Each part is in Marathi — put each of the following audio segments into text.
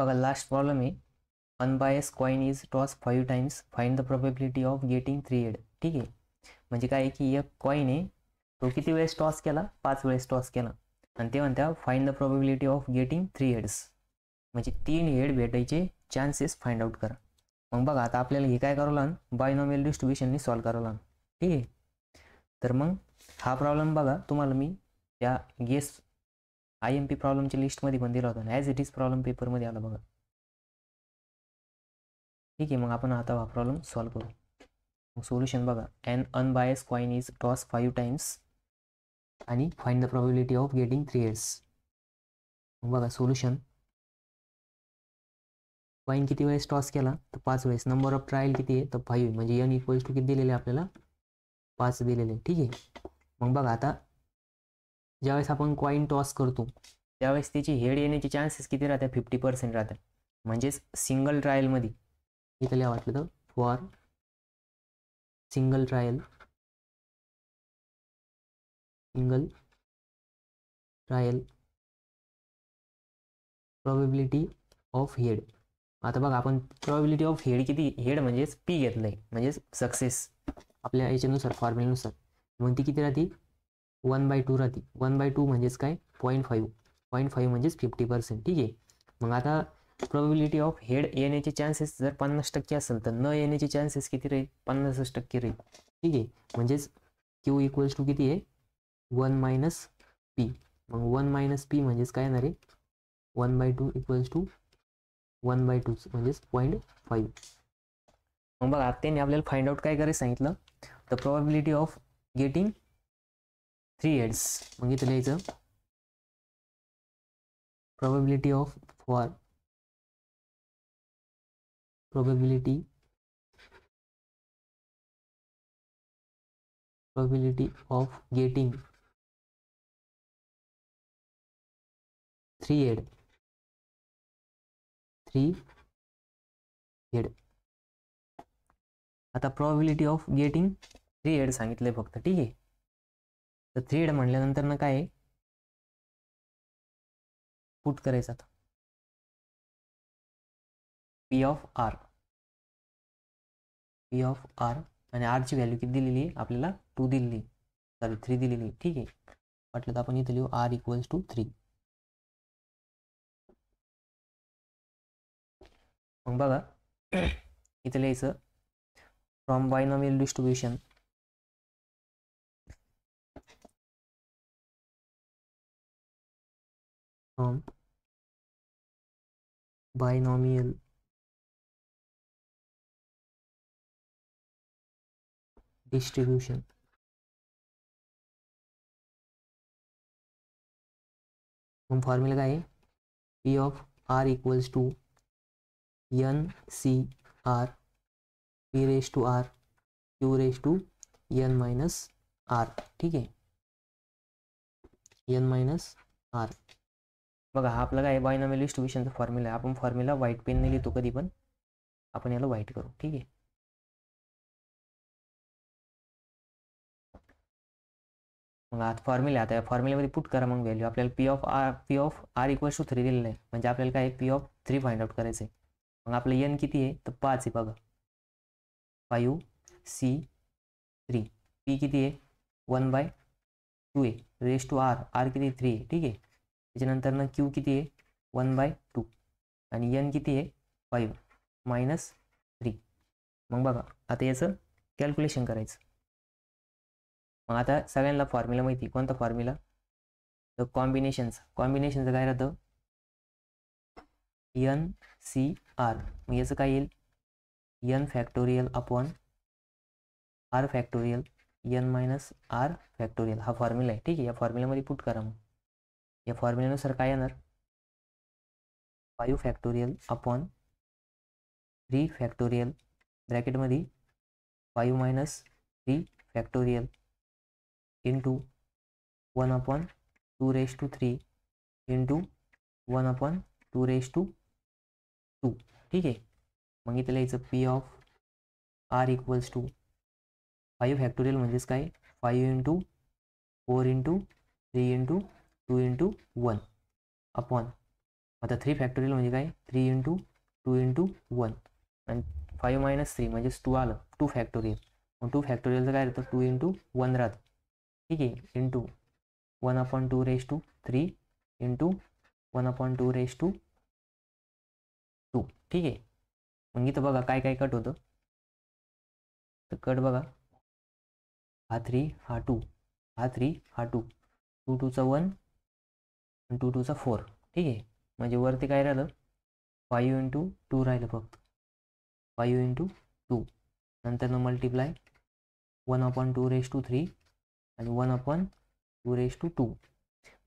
बघा लास्ट प्रॉब्लेम आहे, unbiased coin is toss 5 times, find the probability of getting 3 head. ठीक आहे, म्हणजे काय आहे की एक कॉइन आहे, तो किती वेळेस टॉस केला, 5 वेळेस टॉस केला, आणि ते म्हणतात find the probability of getting 3 heads, म्हणजे 3 हेड भेटायचे चान्सेस फाइंड आउट करा. मग बघा आता आपल्याला हे काय करावं लागेल, बायनॉमियल डिस्ट्रीब्युशननी सॉल्व्ह करावं लागेल. ठीक आहे, तर मग हा प्रॉब्लेम बघा तुम्हाला मी त्या गेस IMP प्रॉब्लेमच्या लिस्टमध्ये पण दिला होता, ॲज इट इज प्रॉब्लेम पेपरमध्ये आला बघा. ठीक आहे, मग आपण आता हा प्रॉब्लेम सॉल्व्ह करू. सोल्युशन बघा, an unbiased coin is toss 5 times आणि find the probability of getting 3 heads. बघा सोल्युशन, कॉइन किती वेळेस टॉस केला तर 5 वेळेस, नंबर ऑफ ट्रायल किती आहे तर 5, म्हणजे n इक्वल्स टू किती दिलेले आपल्याला 5 दिलेले. ठीक आहे, मग बघा आता ज्यावेळेस आपण कॉइन टॉस करतो त्यावेळेस त्याची हेड येण्याचे चान्सेस किती राहतात, 50% राहतात. म्हणजेच सिंगल ट्रायलमध्ये इथं लिहा वाटलं तर for single trial probability of head. आता बघा आपण प्रोबेबिलिटी ऑफ हेड किती, हेड म्हणजेच पी घेतलंय म्हणजेच सक्सेस आपल्या याच्यानुसार फॉर्म्युल्यानुसार, मग ती किती राहते 1/2 राहते. 1/2 म्हणजेच काय 0.5 म्हणजेच 50%. ठीक आहे, मग आता प्रोबेबिलिटी ऑफ हेड येण्याचे चान्सेस जर 50% असेल तर न येण्याचे चान्सेस किती राहील, 50% राहील. ठीक आहे, म्हणजेच क्यू इक्वल्स टू किती आहे 1 - p. मग 1 - p म्हणजेच काय येणार आहे 1/2 इक्वल्स टू 1/2 म्हणजेच 0.5. मग बघा त्यांनी आपल्याला फाइंड आउट काय करायचं सांगितलं, the probability of getting 3 heads. मग इथं लिहायचं प्रोबेबिलिटी ऑफ गेटिंग 3 हेड. आता प्रोबेबिलिटी ऑफ गेटिंग 3 हेड सांगितलंय फक्त. ठीक आहे, तर 3 हेड म्हटल्यानंतर ना काय पुट करायचं आता पी ऑफ आर आणि आरची व्हॅल्यू किती दिलेली आहे आपल्याला 2 दिलेली, 3 दिलेली. ठीक आहे, वाटलं तर आपण इथे लिहू आर इक्वल्स टू 3. मग बघा इथे लिहायचं फ्रॉम बायनॉमियल डिस्ट्रीब्युशन मग फॉर्म्युला काय आहे, P of R equals to NCR P raise to R Q raise to N minus R. ठीक आहे, N मायनस R. बघा हा आपला काय बायनॉमियल डिस्ट्रीब्युशनचा फॉर्म्युला आहे. आपण फॉर्म्युला व्हाईट पेनने लिहितो कधी पण, आपण याला व्हाईट करू. ठीक आहे, मग आता फॉर्म्युला, आता या फॉर्म्युल्यामध्ये पुट करा मग व्हॅल्यू. आपल्याला P of R equals to 3 दिलेलं आहे, म्हणजे आपल्याला काय पी ऑफ 3 फाइंड आउट करायचं आहे. मग आपलं एन किती आहे तर 5 आहे बघा, 5C3. पी किती आहे 1/2 आहे, रेस टू आर किती 3 आहे. ठीक आहे, त्याच्यानंतर ना क्यू किती आहे 1/2 आणि एन किती आहे 5 मायनस 3. मग बघा आता याचं कॅल्क्युलेशन करायचं. मग आता सगळ्यांना फॉर्म्युला माहिती, कोणता फॉर्म्युला तर कॉम्बिनेशनचं काय राहतं NCR. मग याचं काय येईल N factorial upon R factorial N minus R factorial. हा फॉर्म्युला आहे. ठीक आहे, या फॉर्म्युल्यामध्ये पुट करा. मग या फॉर्म्युल्यानुसार काय येणार 5 फॅक्टोरियल अपॉन 3 फॅक्टोरियल ब्रॅकेटमध्ये 5 minus 3 factorial into 1/2 raise to 3 into 1/2 raise to 2. ठीक आहे, मग इथे लिहायचं P of R equals to 5 factorial म्हणजेच काय 5 into 4 into 3 into 2 into 1 upon आता 3 फॅक्टोरियल म्हणजे काय 3 इंटू 2 इंटू 1 आणि 5 मायनस 3 म्हणजेच 2 आलं 2 फॅक्टोरियल. मग 2 फॅक्टोरियलचं काय राहतं 2 इंटू 1 राहतं. ठीक आहे into 1/2 raise to 3 into 1/2 raise to 2. ठीक आहे. मग इथं बघा काय काय कट होतं. तर कट बघा हा 3 हा 2 हा 3 हा 2 2 2चा 1 आणि 2 2चा 4. ठीक आहे. म्हणजे वरती काय राहिलं 5 इंटू 2 राहिलं फक्त 5 इंटू 2 नंतर मल्टिप्लाय 1/2 रेस टू 3 आणि 1/2 रेस टू 2.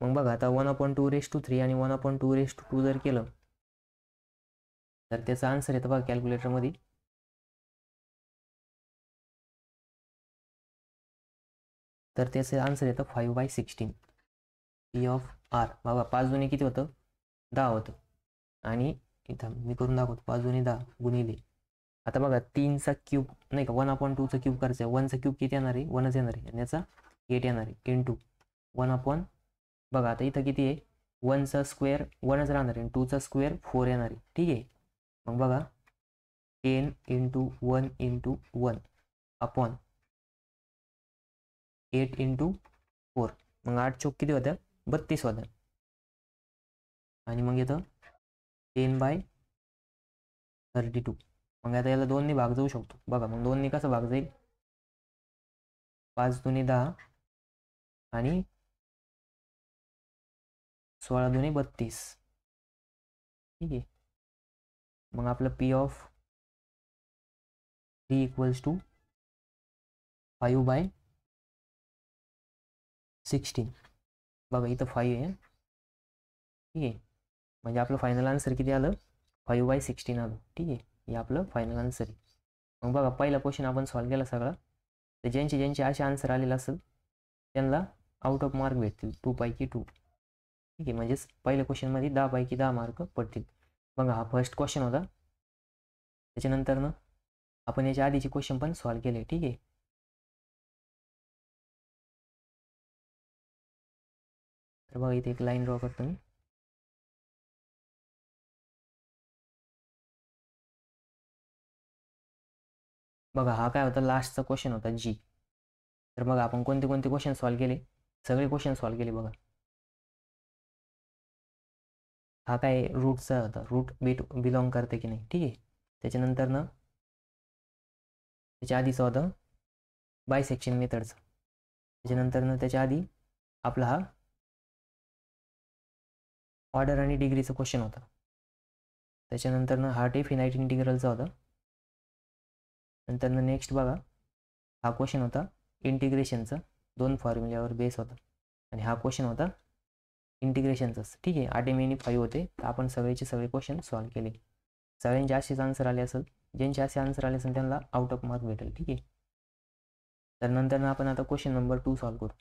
मग बघा आता 1/2 रेस टू 3 आणि 1/2 रेस टू 2 जर केलं तर त्याचा आन्सर येतं बघा कॅल्क्युलेटरमध्ये तर त्याचं आन्सर येतं 5/16 पी ऑफ आर. बघा 5 दुनी किती होतं 10 होतं आणि इथं मी करून दाखवतो 5 दुनी 10 गुणिले आता बघा 3चा क्यूब नाही का 1/2चा क्यूब करायचा आहे 1चा क्यूब किती येणार आहे 1च येणार आहे आणि याचा 8 येणार आहे इंटू 1 बघा आता इथं किती आहे 1चा स्क्वेअर 1च राहणार आहे 2चा स्क्वेअर 4 येणार आहे. ठीक आहे. मग बघा 10 इंटू 1 इंटू 1 अपॉन 8 इंटू 4. मग 8 चौक किती होत्या 32 होत्या आणि मग येतं 10/32. मग आता याला 2ने भाग जाऊ शकतो बघा मग 2ने कसं भाग जाईल 5 दुनी 10 आणि 16 दुनी 32. ठीक आहे. मग आपलं पी ऑफ 3 इक्वल्स टू 5/16. बघा इथं 5 आहे. ठीक आहे. म्हणजे आपलं फायनल आन्सर किती आलं 5/16 आलं. ठीक आहे. हे आपलं फायनल आन्सर आहे. मग बघा पहिला क्वेश्चन आपण सॉल्व्ह केला सगळा तर ज्यांचे असे आन्सर आलेले असेल त्यांना आउट ऑफ मार्क भेटतील 2 पैकी 2. ठीक आहे. म्हणजेच पहिल्या क्वेश्चनमध्ये 10 पैकी 10 मार्क पडतील. बघा हा फर्स्ट क्वेश्चन होता. त्याच्यानंतर ना आपण याच्या आधीचे क्वेश्चन पण सॉल्व्ह केले. ठीक आहे. तर बघा इथे एक लाईन ड्रॉ करतो मी. बघा हा काय होता लास्टचा क्वेश्चन होता जी. तर बघा आपण कोणते कोणते क्वेश्चन सॉल्व्ह केले सगळे क्वेश्चन सॉल्व्ह केले बघा. हा काय रूटचा होता रूट बिलॉंग करते की नाही. ठीक आहे. त्याच्यानंतर ना त्याच्या आधीचा होता बायसेक्शन मेथडचा. त्याच्यानंतर ना त्याच्या आधी आपला हा ऑर्डर आणि डिग्रीचा क्वेश्चन होता. त्याच्यानंतर ना हा डेफिनाइट इंटिग्रलचा होता. नंतर नेक्स्ट बघा हा क्वेश्चन होता इंटिग्रेशनचा 2 फॉर्म्युल्यावर बेस होता आणि हा क्वेश्चन होता इंटिग्रेशनचाच. ठीक आहे. 8 आणि 5 होते तर आपण सगळेचे सगळे क्वेश्चन सॉल्व्ह केले. सगळ्यांचे असेच आन्सर आले असेल ज्यांचे असे आन्सर आले असेल त्यांना आउट ऑफ मार्क भेटेल. ठीक आहे. तर नंतर आपण आता क्वेश्चन नंबर 2 सॉल्व्ह करू.